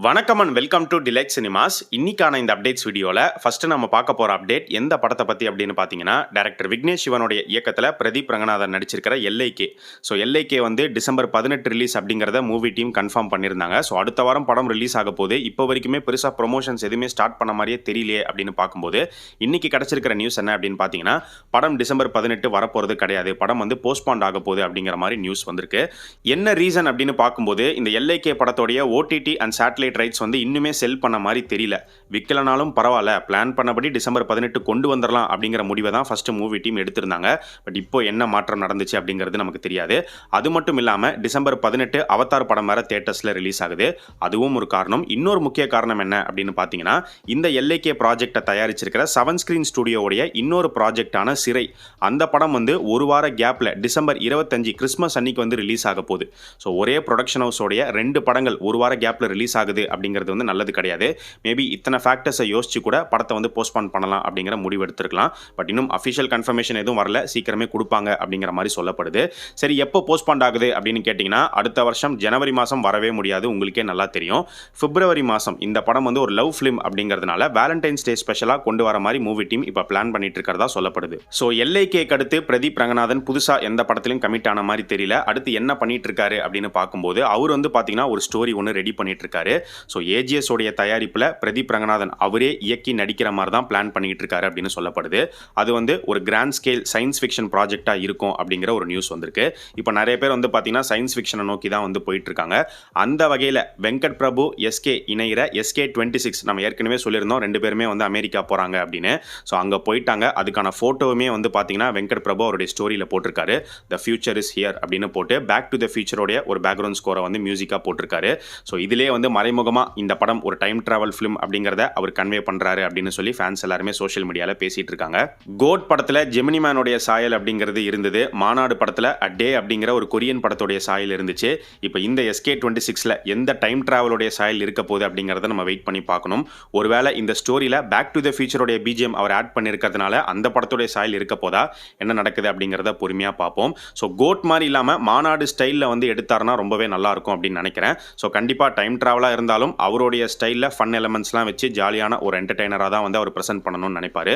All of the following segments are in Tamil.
வணக்கம் and welcome to delight cinemas. இன்னைக்கான இந்த அப்டேட்ஸ் வீடியோவில் ஃபர்ஸ்ட் நம்ம பார்க்க போகிற அப்டேட் எந்த படத்தை பற்றி அப்படின்னு பார்த்தீங்கன்னா, டைரக்டர் விக்னேஷ் சிவனுடைய இயக்கத்தில் பிரதீப் ரங்கநாதன் நடிச்சிருக்கிற எல்ஐகே. ஸோ எல்ஐகே வந்து டிசம்பர் 18 ரிலீஸ் அப்படிங்கிறத மூவி டீம் கன்ஃபார்ம் பண்ணியிருந்தாங்க. ஸோ அடுத்த வாரம் படம் ரிலீஸ் ஆக போது. இப்போ வரைக்குமே பெருசாக ப்ரொமோஷன்ஸ் எதுவுமே ஸ்டார்ட் பண்ண மாதிரியே தெரியலையே அப்படின்னு பார்க்கும்போது, இன்னைக்கு கிடச்சிருக்கிற நியூஸ் என்ன அப்படின்னு பார்த்தீங்கன்னா, படம் டிசம்பர் 18 வரப்போகிறது கிடையாது, படம் வந்து போஸ்ட்பாண்ட் ஆக போகுது அப்படிங்கிற மாதிரி நியூஸ் வந்திருக்கு. என்ன ரீசன் அப்படின்னு பார்க்கும்போது, இந்த எல்ஐகே படத்தோடைய ஓடிடி அண்ட் சேட்டலைட் ரைட்ஸ் வந்து இன்னுமே செல் பண்ண மாதிரி தெரியல. விற்கலனாலும் பரவாயில்ல, பிளான் பண்ணபடி டிசம்பர் 18 கொண்டு வந்துடலாம் அப்படிங்கிற முடிவை தான் ஃபர்ஸ்ட் மூவி டீம் எடுத்திருந்தாங்க. பட் இப்போ என்ன மாற்றம் நடந்துச்சு அப்படிங்கிறது நமக்கு தெரியாது. அது மட்டும் இல்லாமல் டிசம்பர் 18 அவதார் படம் வேற தியேட்டர்ஸில் ரிலீஸ் ஆகுது. அதுவும் ஒரு காரணம். இன்னொரு முக்கிய காரணம் என்ன அப்படின்னு பார்த்தீங்கன்னா, இந்த எல்ஐகே ப்ராஜெக்டை தயாரிச்சிருக்கிற 7 ஸ்கிரீன் ஸ்டுடியோவுடைய இன்னொரு ப்ராஜெக்டான சிறை, அந்த படம் வந்து ஒரு வார கேப்ல டிசம்பர் 25 கிறிஸ்மஸ் அன்னைக்கு வந்து ரிலீஸ் ஆக போகுது. ஸோ ஒரே ப்ரொடக்ஷன் ஹவுஸோடைய 2 படங்கள் ஒரு வார கேப்ல ரிலீஸ் ஆகுது அப்படிங்கிறது வந்து நல்லது கிடையாது. மேபி இத்தனை ஃபேக்டர்ஸை யோசிச்சு கூட படத்தை வந்து போஸ்ட்பான் பண்ணலாம் அப்படிங்கிற முடிவு எடுத்திருக்கலாம். பட் இன்னும் அஃபிஷியல் கன்ஃபர்மேஷன் எதுவும் வரல, சீக்கிரமே கொடுப்பாங்க அப்படிங்கிற மாதிரி சொல்லப்படுது. சரி, எப்போ போஸ்ட்பான் ஆகுது அப்படின்னு கேட்டிங்கன்னா, அடுத்த வருஷம் ஜனவரி மாதம் வரவே முடியாது, உங்களுக்கே நல்லா தெரியும். பிப்ரவரி மாதம் இந்த படம் வந்து ஒரு லவ் ஃபிலிம் அப்படிங்கிறதுனால வேலண்டைன்ஸ் டே ஸ்பெஷலாக கொண்டு வர மாதிரி மூவி டீம் இப்போ பிளான் பண்ணிட்டு இருக்கிறதா சொல்லப்படுது. ஸோ எல்ஐகேக்கு அடுத்து பிரதீப் ரங்கநாதன் புதுசாக எந்த படத்திலும் கமிட் ஆன மாதிரி தெரியல. அடுத்து என்ன பண்ணிட்டு இருக்காரு அப்படின்னு பார்க்கும்போது, அவர் வந்து பார்த்தீங்கன்னா ஒரு ஸ்டோரி ஒன்று ரெடி பண்ணிட்டு இருக்காரு. ஸோ ஏஜிஎஸ் உடைய தயாரிப்பில் பிரதீப் ரங்கநாதன் அவரே இயக்கி நடிக்கிற மாதிரி தான் பிளான் பண்ணிட்டு இருக்காரு அப்படின்னு சொல்லப்படுது. அது வந்து ஒரு கிராண்ட் ஸ்கேல் சயின்ஸ் ஃபிக்ஷன் ப்ராஜெக்டாக இருக்கும் அப்படிங்கிற ஒரு நியூஸ் வந்திருக்கு. இப்போ நிறைய பேர் வந்து பார்த்தீங்கன்னா சயின்ஸ் ஃபிக்ஷனை நோக்கி தான் வந்து போயிட்டு இருக்காங்க. அந்த வகையில் வெங்கட் பிரபு எஸ்கே இணைகிற SK26 நம்ம ஏற்கனவே சொல்லியிருந்தோம், 2 பேருமே வந்து அமெரிக்கா போகிறாங்க அப்படின்னு. ஸோ அங்கே போயிட்டாங்க. அதுக்கான ஃபோட்டோவுமே வந்து பார்த்தீங்கன்னா வெங்கட் பிரபு அவருடைய ஸ்டோரியில் போட்டிருக்காரு. த ஃபியூச்சர் இஸ் ஹியர் அப்படின்னு போட்டு பேக் டு த ஃபியூச்சரோடைய ஒரு பேக்ரவுண்ட் ஸ்கோரை வந்து மியூசிக்காக போட்டிருக்காரு. ஸோ இதிலே வந்து மறைமுகமாக இந்த படம் ஒரு டைம் டிராவல் ஃபிலிம் அப்படிங்கிறத அவர் கன்வே பண்ணுறாரு அப்படின்னு சொல்லி ஃபேன்ஸ் எல்லாருமே சோஷியல் மீடியாவில் பேசிட்டு இருக்காங்க. கோட் படத்தில் ஜெமினி மேனுடைய சாயல் அப்படிங்கிறது இருந்தது. மாநாடு படத்தில் அ டே அப்படிங்கிற ஒரு கொரியன் படத்துடைய சாயல் இருந்துச்சு. இப்போ இந்த SK26ல எந்த டைம் டிராவலுடைய சாயல் இருக்க போகுது அப்படிங்கிறத நம்ம வெயிட் பண்ணி பார்க்கணும். ஒருவேளை இந்த ஸ்டோரியில் பேக் டு த ஃபியூச்சருடைய பிஜிஎம் அவர் ஆட் பண்ணியிருக்கிறதுனால அந்த படத்துடைய சாயல் இருக்க போதா, என்ன நடக்குது அப்படிங்கிறத பொறுமையாக பார்ப்போம். ஸோ கோட் மாதிரி இல்லாமல் மாநாடு ஸ்டைலில் வந்து எடுத்தாருன்னா ரொம்பவே நல்லா இருக்கும் அப்படின்னு நினைக்கிறேன். ஸோ கண்டிப்பாக டைம் டிராவலாக இருந்தாலும் அவருடைய ஸ்டைலில் ஃபன் எலமெண்ட்ஸ்லாம் வச்சு ஜாலியான ஒரு என்டர்டெய்னராக தான் வந்து அவர் ப்ரெசென்ட் பண்ணணும்னு நினைப்பாரு.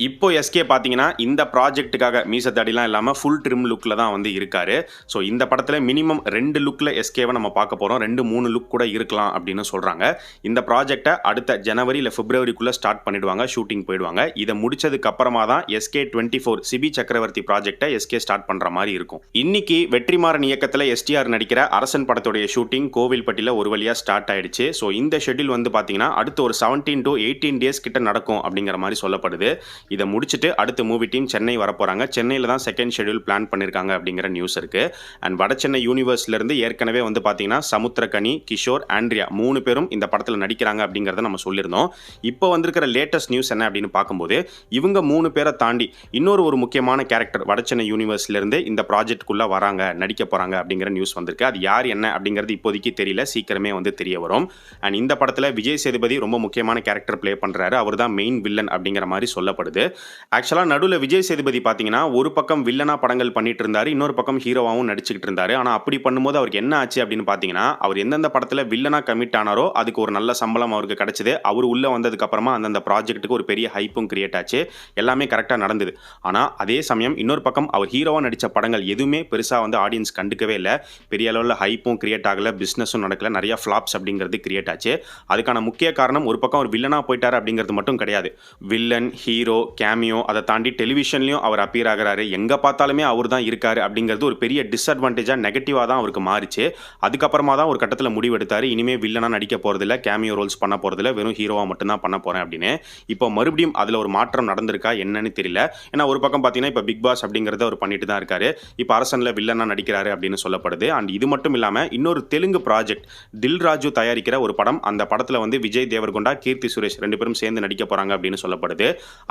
இப்போ எஸ்கே பார்த்தீங்கன்னா இந்த ப்ராஜெக்ட்டுக்காக மீசத்தாடிலாம் இல்லாமல் ஃபுல் ட்ரிம் லுக்கில் தான் வந்து இருக்காரு. ஸோ இந்த படத்தில் மினிமம் 2 லுக்கில் எஸ்கேவை நம்ம பார்க்க போகிறோம். 2-3 லுக் கூட இருக்கலாம் அப்படின்னு சொல்கிறாங்க. இந்த ப்ராஜெக்டை அடுத்த ஜனவரி இல்லை பிப்ரவரிக்குள்ளே ஸ்டார்ட் பண்ணிடுவாங்க, ஷூட்டிங் போயிடுவாங்க. இதை முடிச்சதுக்கு அப்புறமா தான் SK24 சிபி சக்கரவர்த்தி ப்ராஜெக்டை எஸ்கே ஸ்டார்ட் பண்ணுற மாதிரி இருக்கும். இன்னைக்கு வெற்றிமாறன் இயக்கத்தில் எஸ்டிஆர் நடிக்கிற அரசன் படத்துடைய ஷூட்டிங் கோவில்பட்டியில் ஒரு வழியாக ஸ்டார்ட் ஆயிடுச்சு. ஸோ இந்த ஷெட்யூல் வந்து பார்த்தீங்கன்னா அடுத்து ஒரு 17 to 18 டேஸ் கிட்ட நடக்கும் அப்படிங்கிற மாதிரி சொல்லப்படுது. இதை முடிச்சுட்டு அடுத்த மூவி டீம் சென்னை வரப்போகிறாங்க. சென்னையில் தான் செகண்ட் ஷெட்யூல் பிளான் பண்ணியிருக்காங்க அப்படிங்கிற நியூஸ் இருக்கு. அண்ட் வட சென்னை யூனிவர்ஸ்லேருந்து ஏற்கனவே வந்து பார்த்தீங்கன்னா சமுத்திரகனி, கிஷோர், ஆண்ட்ரியா 3 பேரும் இந்த படத்தில் நடிக்கிறாங்க அப்படிங்கிறத நம்ம சொல்லியிருந்தோம். இப்போ வந்திருக்கிற லேட்டஸ்ட் நியூஸ் என்ன அப்படின்னு பார்க்கும்போது, இவங்க 3 பேரை தாண்டி இன்னொரு ஒரு முக்கியமான கேரக்டர் வட சென்னை யூனிவர்ஸ்லேருந்து இந்த ப்ராஜெக்ட்குள்ளே வராங்க, நடிக்க போகிறாங்க அப்படிங்கிற நியூஸ் வந்திருக்கு. அது யார் என்ன அப்படிங்கிறது இப்போதைக்கு தெரியல, சீக்கிரமே வந்து தெரிய வரும். அண்ட் இந்த படத்தில் விஜய் சேதுபதி ரொம்ப முக்கியமான கேரக்டர் ப்ளே பண்ணுறாரு. அவர் தான் மெயின் வில்லன் அப்படிங்கிற மாதிரி சொல்லப்படுது. ஆக்சுவலாக நடுவில் விஜய் சேதுபதி பார்த்தீங்கன்னா ஒரு பக்கம் வில்லனா படங்கள் பண்ணிட்டு இருந்தாரு, இன்னொரு பக்கம் ஹீரோவாகவும் நடிச்சுக்கிட்டு இருந்தாரு. ஆனால் அப்படி பண்ணும்போது அவருக்கு என்ன ஆச்சு அப்படின்னு பார்த்தீங்கன்னா, அவர் எந்தெந்த படத்தில் வில்லனா கமிட் ஆனாரோ அதுக்கு ஒரு நல்ல சம்பளம் அவருக்கு கிடைச்சது. அவர் உள்ளே வந்ததுக்கு அப்புறமா அந்தந்த ப்ராஜெக்ட்டுக்கு ஒரு பெரிய ஹைப்பும் கிரியேட் ஆச்சு. எல்லாமே கரெக்டாக நடந்தது. ஆனால் அதே சமயம் இன்னொரு பக்கம் அவர் ஹீரோவாக நடித்த படங்கள் எதுவுமே பெருசாக வந்து ஆடியன்ஸ் கண்டுக்கவே இல்லை. பெரிய அளவில் ஹைப்பும் கிரியேட் ஆகலை, பிஸ்னஸும் நடக்கல, நிறைய ஃப்ளாப்ஸ் அப்படிங்கிறது கிரியேட் ஆச்சு. அதுக்கான முக்கிய காரணம் ஒரு பக்கம் ஒரு வில்லனா போயிட்டாரு அப்படிங்கிறது மட்டும் கிடையாது. வில்லன், ஹீரோ, கேமியோ, அதை தாண்டி டெலிவிஷன்லையும் அவர் அப்பியர் ஆகிறாரு. எங்கே பார்த்தாலுமே அவர் தான் இருக்காரு அப்படிங்கிறது ஒரு பெரிய டிஸ்அட்வான்டேஜாக நெகட்டிவாக தான் அவருக்கு மாறிச்சு. அதுக்கப்புறமா தான் ஒரு கட்டத்தில் முடிவெடுத்தார், இனிமேல் வில்லனா நடிக்க போகிறதில்ல, கேமியோ ரோல்ஸ் பண்ண போகிறதில்ல, வெறும் ஹீரோவாக மட்டும்தான் பண்ண போகிறேன் அப்படின்னு. இப்போ மறுபடியும் அதில் ஒரு மாற்றம் நடந்திருக்கா என்னன்னு தெரியல. ஏன்னா ஒரு பக்கம் பார்த்தீங்கன்னா இப்போ பிக் பாஸ் அப்படிங்கிறத அவர் பண்ணிட்டு தான் இருக்காரு. இப்போ அரசனில் வில்லனா நடிக்கிறாரு அப்படின்னு சொல்லப்படுது. அண்ட் இது மட்டும் இல்லாமல் இன்னொரு தெலுங்கு ப்ராஜெக்ட் தில் ராஜு தயாரிக்கிற ஒரு படம், அந்த படத்தில் வந்து விஜய் தேவர்கொண்டா, கீர்த்தி சுரேஷ் 2 பேரும் சேர்ந்து நடிக்க போறாங்க அப்படின்னு சொல்லப்படுது.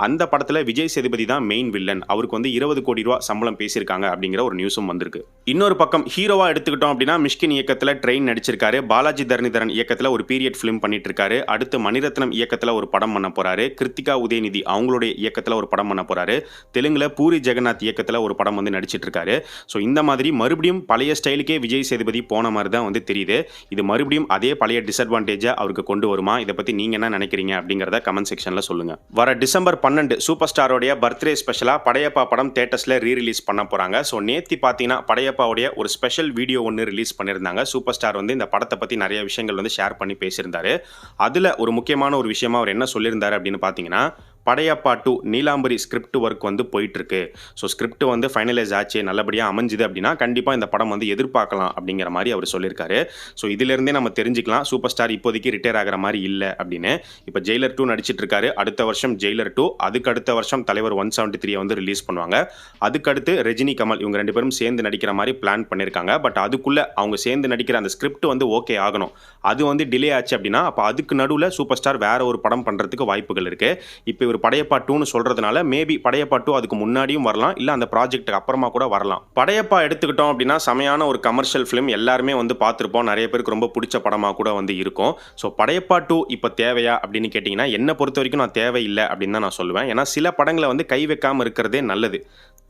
அந்த படத்தில் விஜய் சேதுபதி தான் மெயின் வில்லன். அவருக்கு வந்து 20 கோடி ரூபாய் சம்பளம் பேசியிருக்காங்க அப்படிங்கிற ஒரு நியூஸும் வந்திருக்கு. இன்னொரு பக்கம் ஹீரோவா எடுத்துக்கிட்டோம் அப்படின்னா மிஷ்கின் இயக்கத்தில் ட்ரெயின் நடிச்சிருக்காரு. பாலாஜி தரணிதரன் இயக்கத்தில் ஒரு பீரியட் ஃபிலிம் பண்ணிட்டு இருக்காரு. அடுத்து மணிரத்னம் இயக்கத்தில் ஒரு படம் பண்ண போறாரு. கிருத்திகா உதயநிதி அவங்களுடைய இயக்கத்தில் ஒரு படம் பண்ண போறாரு. தெலுங்குல பூரி ஜெகநாத் இயக்கத்தில் ஒரு படம் வந்து நடிச்சிட்டு இருக்காரு. ஸோ இந்த மாதிரி மறுபடியும் பழைய ஸ்டைலுக்கே விஜய் சேதுபதி போன மாதிரி தான் வந்து தெரியுது. இது மறுபடியும் அதே பழைய டிஸ்அட்வான்டேஜை அவருக்கு கொண்டு வருமா? இதை பற்றி நீங்கள் என்ன நினைக்கிறீங்க அப்படிங்கிறத கமெண்ட் செக்ஷனில் சொல்லுங்கள். வர டிசம்பர் 12 சூப்பர் ஸ்டாரோடைய பர்த்டே ஸ்பெஷலாக படையப்பா படம் தேட்டர்ஸில் ரீரிலீஸ் பண்ண போகிறாங்க. ஸோ நேற்று பார்த்தீங்கன்னா படையப்பாவுடைய ஒரு ஸ்பெஷல் வீடியோ ஒன்று ரிலீஸ் பண்ணியிருந்தாங்க. சூப்பர் ஸ்டார் வந்து இந்த படத்தை பற்றி நிறைய விஷயங்கள் வந்து ஷேர் பண்ணி பேசியிருந்தாரு. அதில் ஒரு முக்கியமான ஒரு விஷயமா அவர் என்ன சொல்லியிருந்தாரு அப்படின்னு பார்த்தீங்கன்னா, படையப்பா 2 நீலாம்பரி ஸ்கிரிப்ட் ஒர்க் வந்து போயிட்டுருக்கு. ஸோ ஸ்கிரிப்ட் வந்து ஃபைனலைஸ் ஆச்சு, நல்லபடியாக அமைஞ்சுது அப்படின்னா கண்டிப்பாக இந்த படம் வந்து எதிர்பார்க்கலாம் அப்படிங்கிற மாதிரி அவர் சொல்லியிருக்காரு. ஸோ இதிலிருந்தே நம்ம தெரிஞ்சுக்கலாம் சூப்பர் ஸ்டார் இப்போதைக்கு ரிட்டையர் ஆகிற மாதிரி இல்லை அப்படின்னு. இப்போ ஜெயிலர் 2 நடிச்சிட்டு இருக்காரு. அடுத்த வருஷம் ஜெயிலர் 2, அதுக்கு அடுத்த வருஷம் தலைவர் 173 வந்து ரிலீஸ் பண்ணுவாங்க. அதுக்கடுத்து ரஜினி, கமல் இவங்க 2 பேரும் சேர்ந்து நடிக்கிற மாதிரி பிளான் பண்ணியிருக்காங்க. பட் அதுக்குள்ளே அவங்க சேர்ந்து நடிக்கிற அந்த ஸ்கிரிப்ட் வந்து ஓகே ஆகணும். அது வந்து டிலே ஆச்சு அப்படின்னா அப்போ அதுக்கு நடுவில் சூப்பர் ஸ்டார் வேற ஒரு படம் பண்ணுறதுக்கு வாய்ப்புகள் இருக்குது. இப்போ இவர் படையப்பா 2ன்னு சொல்றதுனால மேபி படையப்பா 2 அதுக்கு முன்னாடியும் வரலாம், இல்ல அந்த ப்ராஜெக்ட்டுக்கு அப்புறமா கூட வரலாம். படையப்பா எடுத்துக்கிட்டோம் அப்படின்னா செமையான ஒரு கமர்ஷியல் ஃபிலிம், எல்லாருமே வந்து பார்த்துருப்போம், நிறைய பேருக்கு ரொம்ப பிடிச்ச படமாக கூட வந்து இருக்கும். ஸோ படையப்பா 2 இப்போ தேவையா அப்படின்னு கேட்டிங்கன்னா என்னை பொறுத்த வரைக்கும் நான் தேவையில்லை அப்படின்னு தான் நான் சொல்லுவேன். ஏன்னா சில படங்களை வந்து கை வைக்காமல் இருக்கிறதே நல்லது.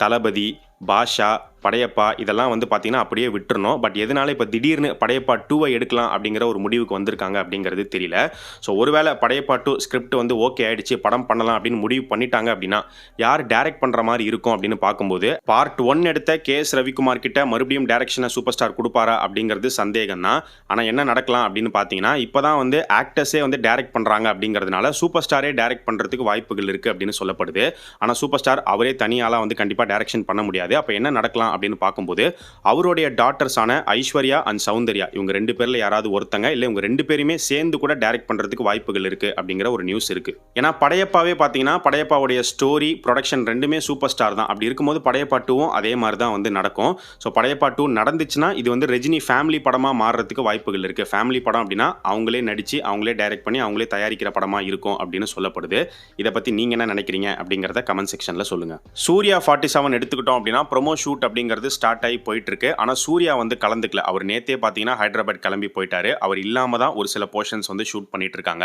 தளபதி, பாஷா, படையப்பா இதெல்லாம் வந்து பார்த்தீங்கன்னா அப்படியே விட்டுறணும். பட் எதனால இப்போ திடீர்னு படையப்பா 2வை எடுக்கலாம் அப்படிங்கிற ஒரு முடிவுக்கு வந்திருக்காங்க அப்படிங்கிறது தெரியல. ஸோ ஒருவேளை படையப்பா 2 ஸ்கிரிப்ட் வந்து ஓகே ஆயிடுச்சு, படம் பண்ணலாம் அப்படின்னு முடிவு பண்ணிட்டாங்க அப்படின்னா யார் டைரக்ட் பண்ணுற மாதிரி இருக்கும் அப்படின்னு பார்க்கும்போது பார்ட் 1 எடுத்த KS ரவிக்குமார் கிட்ட மறுபடியும் டைரக்ஷனை சூப்பர் ஸ்டார் கொடுப்பாரா அப்படிங்கிறது சந்தேகம் தான். ஆனால் என்ன நடக்கலாம் அப்படின்னு பார்த்தீங்கன்னா இப்போ தான் வந்து ஆக்டர்ஸே வந்து டைரக்ட் பண்ணுறாங்க அப்படிங்கிறதுனால சூப்பர் ஸ்டாரே டைரக்ட் பண்ணுறதுக்கு வாய்ப்புகள் இருக்குது அப்படின்னு சொல்லப்படுது. ஆனால் சூப்பர் ஸ்டார் அவரே தனியாலாம் வந்து கண்டிப்பாக டைரக்ஷன் பண்ண முடியாது. அப்போ என்ன நடக்கலாம் அப்படின்னு பார்க்கும்போது அவருடைய டாட்டர்ஸான ஐஸ்வர்யா அண்ட் சௌந்தர்யா இவங்க 2 பேர்ல யாராவது ஒருத்தங்க இல்லை இவங்க 2 பேருமே சேர்ந்து கூட டைரக்ட் பண்றதுக்கு வாய்ப்புகள் இருக்கு அப்படிங்கிற ஒரு நியூஸ் இருக்கு. ஏன்னா படையப்பாவே பார்த்தீங்கன்னா படையப்பாவுடைய ஸ்டோரி ப்ரொடக்ஷன் ரெண்டுமே சூப்பர் ஸ்டார் தான். அப்படி இருக்கும்போது படையப்பா 2வும் அதே மாதிரி தான் வந்து நடக்கும். ஸோ படையப்பா 2 நடந்துச்சுன்னா இது வந்து ரஜினி ஃபேமிலி படமா மாறுறதுக்கு வாய்ப்புகள் இருக்கு. ஃபேமிலி படம் அப்படின்னா அவங்களே நடிச்சு அவங்களே டைரக்ட் பண்ணி அவங்களே தயாரிக்கிற படமா இருக்கும் அப்படின்னு சொல்லப்படுது. இதை பத்தி நீங்க என்ன நினைக்கிறீங்க அப்படிங்கிறத கமெண்ட் செக்ஷன்ல சொல்லுங்க. சூர்யா 47 எடுத்துக்கிட்டோம் அப்படின்னா ப்ரோமோ ஷூட் அப்படிங்கிறது ஸ்டார்ட் ஆகி போயிட்டு இருக்கு. ஆனால் சூர்யா வந்து கலந்துக்கல. அவர் நேத்தே பார்த்தீங்கன்னா ஹைதராபாத் கிளம்பி போயிட்டாரு. அவர் இல்லாம தான் ஒரு சில போர்ஷன்ஸ் வந்து ஷூட் பண்ணிட்டு இருக்காங்க.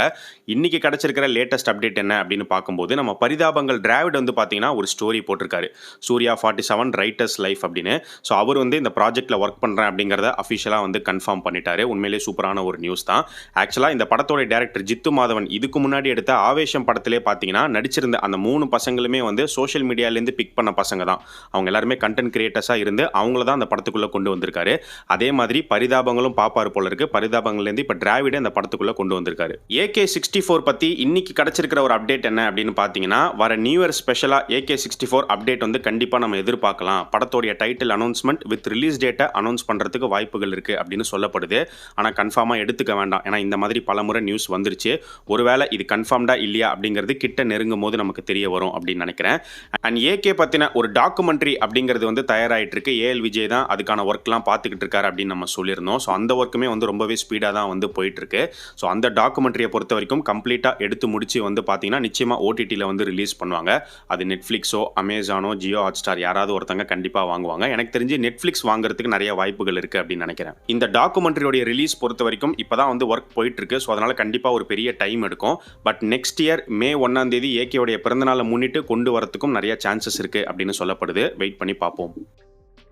இன்னைக்கு கிடைச்சிருக்கிற லேட்டஸ்ட் அப்டேட் என்ன அப்படின்னு பார்க்கும்போது நம்ம பரிதாபங்கள் டிராவிட் வந்து பார்த்தீங்கன்னா ஒரு ஸ்டோரி போட்டிருக்காரு, சூர்யா 47 ரைட்டர்ஸ் லைஃப் அப்படின்னு. ஸோ அவர் வந்து இந்த ப்ராஜெக்ட்ல ஒர்க் பண்றேன் அப்படிங்கிறத அஃபிஷியலாக வந்து கன்ஃபார்ம் பண்ணிட்டாரு. உண்மையிலேயே சூப்பரான ஒரு நியூஸ் தான். ஆக்சுவலாக இந்த படத்தோட டைரக்டர் ஜித்து மாதவன் இதுக்கு முன்னாடி எடுத்த ஆவேசம் படத்திலே பார்த்தீங்கன்னா நடிச்சிருந்த அந்த 3 பசங்களுமே வந்து சோஷியல் மீடியாலேருந்து பிக் பண்ண பசங்க தான். அவங்க எல்லாருமே கண்டென்ட் கிரியேட்டர்ஸாக இருந்து அவங்கள தான் அந்த படத்துக்குள்ள கொண்டு வந்திருக்காரு. அதே மாதிரி பரிதாபங்களும் பாப்பாரு போல இருக்கு. பரிதாபங்கள்லேருந்து இப்போ டிராவிட இந்த படத்துக்குள்ள கொண்டு வந்திருக்காரு. AK64 பத்தி இன்னைக்கு கிடைச்சிருக்கிற ஒரு அப்டேட் என்ன அப்படின்னு பார்த்தீங்கன்னா வர நியூ இயர் ஸ்பெஷலா AK64 அப்டேட் வந்து கண்டிப்பா நம்ம எதிர்பார்க்கலாம். படத்தோடைய டைட்டில் அனௌன்ஸ்மெண்ட் வித் ரிலீஸ் டேட்டை அனௌன்ஸ் பண்றதுக்கு வாய்ப்புகள் இருக்கு அப்படின்னு சொல்லப்படுது. ஆனால் கன்ஃபார்மா எடுத்துக்க வேண்டாம். ஏன்னா இந்த மாதிரி பலமுறை நியூஸ் வந்துருச்சு. ஒருவேளை இது கன்ஃபார்ம்டா இல்லையா அப்படிங்கிறது கிட்ட நெருங்கும் போது நமக்கு தெரிய வரும் அப்படின்னு நினைக்கிறேன். அண்ட் AK பத்தின ஒரு டாக்குமெண்ட்ரி அப்படிங்கிறது வந்து தயாராகிட்டு இருக்கு. AL விஜய் தான் அதுக்கான ஒர்க்லாம் பார்த்துக்கிட்டு இருக்காரு அப்படின்னு நம்ம சொல்லியிருந்தோம். ஸோ அந்த ஒர்க்குமே வந்து ரொம்பவே ஸ்பீடாக தான் வந்து போயிட்டு இருக்கு. ஸோ அந்த டாக்குமெண்ட்ரியை பொறுத்த வரைக்கும் கம்ப்ளீட்டாக எடுத்து முடிச்சு வந்து பார்த்தீங்கன்னா நிச்சயமாக OTTயில் வந்து ரிலீஸ் பண்ணுவாங்க. அது நெட்ஃப்ளிக்ஸோ அமேசானோ ஜியோ ஹாட்ஸ்டார் யாராவது ஒருத்தங்க கண்டிப்பாக வாங்குவாங்க. எனக்கு தெரிஞ்சு நெட்ஃப்ளிக்ஸ் வாங்குறதுக்கு நிறைய வாய்ப்புகள் இருக்கு அப்படின்னு நினைக்கிறேன். இந்த டாக்குமெண்ட்ரியோடைய ரிலீஸ் பொறுத்த வரைக்கும் இப்போ தான் வந்து ஒர்க் போயிட்டு இருக்கு. ஸோ அதனால கண்டிப்பாக ஒரு பெரிய டைம் எடுக்கும். But next year May 1 AK பிறந்தநாளை முன்னிட்டு கொண்டு வரத்துக்கும் நிறைய சான்சஸ் இருக்கு அப்படின்னு சொல்லப்படுது. வெயிட் பண்ணி பார்ப்போம்.